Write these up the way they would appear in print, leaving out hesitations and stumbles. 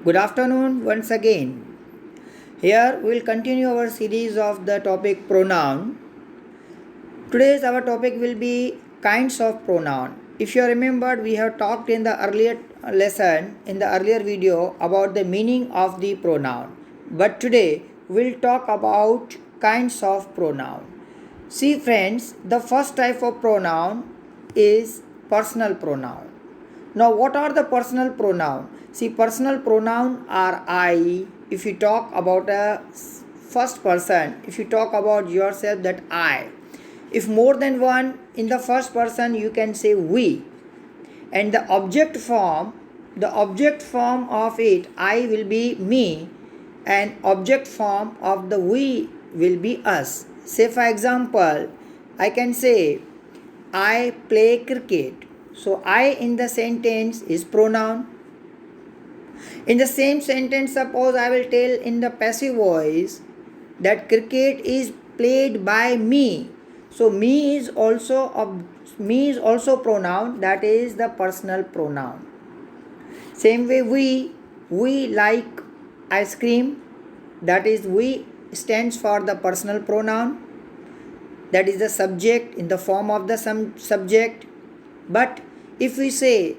Good afternoon once again. Here we will continue our series of the topic pronoun. Today's our topic will be kinds of pronoun. If you remembered, we have talked in the earlier lesson, in the earlier video, about the meaning of the pronoun. But today we'll talk about kinds of pronoun. See friends, the first type of pronoun is personal pronoun. Now what are the personal pronoun? See, personal pronoun are I. If you talk about a first person, if you talk about yourself, that I. If more than one in the first person, you can say we. And the object form of it, I will be me, and object form of the we will be us. Say for example, I can say I play cricket. So I in the sentence is pronoun. In the same sentence, suppose I will tell in the passive voice that cricket is played by me. So me is also pronoun, that is the personal pronoun. Same way we like ice cream, that is we stands for the personal pronoun, that is the subject in the form of the subject. But if we say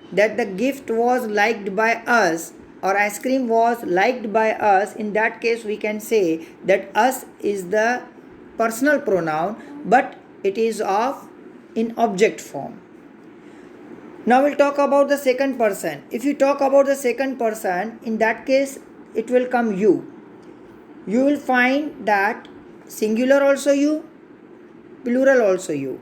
that the gift was liked by us or ice cream was liked by us, in that case we can say that us is the personal pronoun, but it is in object form. Now we'll talk about the second person. If you talk about the second person, in that case it will come you. You will find that singular also you, plural also you.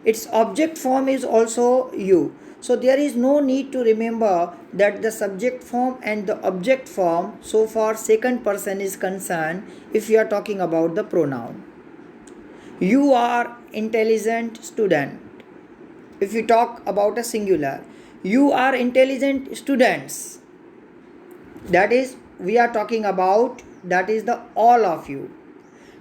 Its object form is also you. So there is no need to remember that the subject form and the object form so far second person is concerned if you are talking about the pronoun. You are intelligent student. If you talk about a singular, you are intelligent students. That is we are talking about, that is the all of you.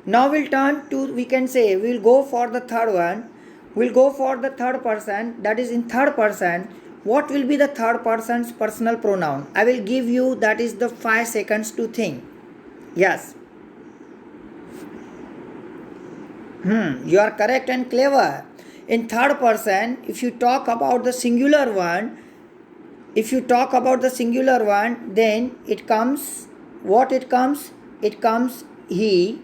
Now we'll turn to, we can say we'll go for the third one. We'll go for the third person, that is in third person. What will be the third person's personal pronoun? I will give you, that is the 5 seconds to think. Yes. You are correct and clever. In third person, if you talk about the singular one, then it comes, what it comes? It comes he,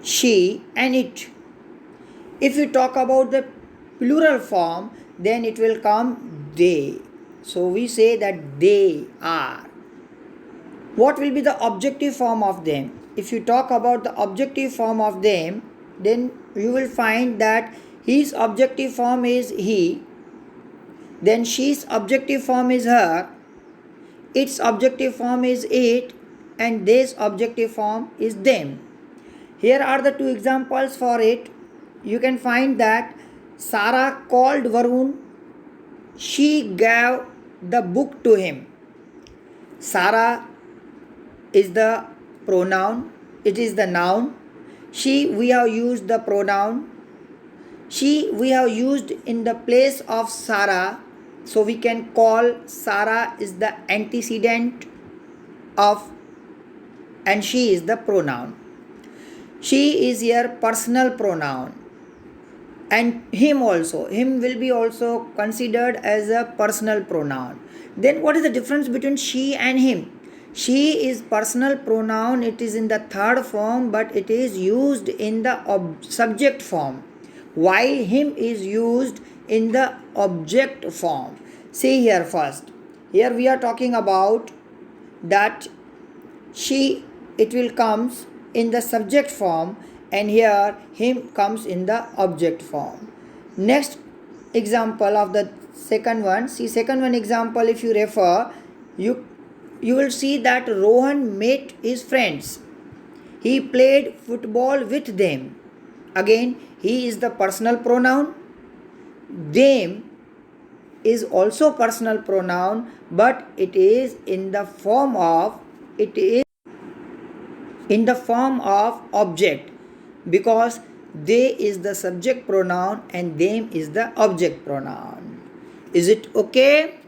she and it. If you talk about the plural form, then it will come they. So we say that they are. What will be the objective form of them? If you talk about the objective form of them, then you will find that his objective form is he, then she's objective form is her, its objective form is it, and this objective form is them. Here are the 2 examples for it. You can find that Sarah called Varun. She gave the book to him. Sarah is the pronoun. It is the noun. She, we have used the pronoun. She, we have used in the place of Sarah. So we can call Sarah is the antecedent of, and she is the pronoun. She is your personal pronoun, and him will be also considered as a personal pronoun. Then what is the difference between she and him? She is personal pronoun, it is in the third form, but it is used in the subject form, while him is used in the object form. See here first. Here we are talking about that she, it will comes in the subject form, and here him comes in the object form. Next example of the second one. See second one example, if you refer, you will see that Rohan met his friends. He played football with them. Again, he is the personal pronoun. Them is also personal pronoun, but it is in the form of object, because they is the subject pronoun and them is the object pronoun. Is it okay?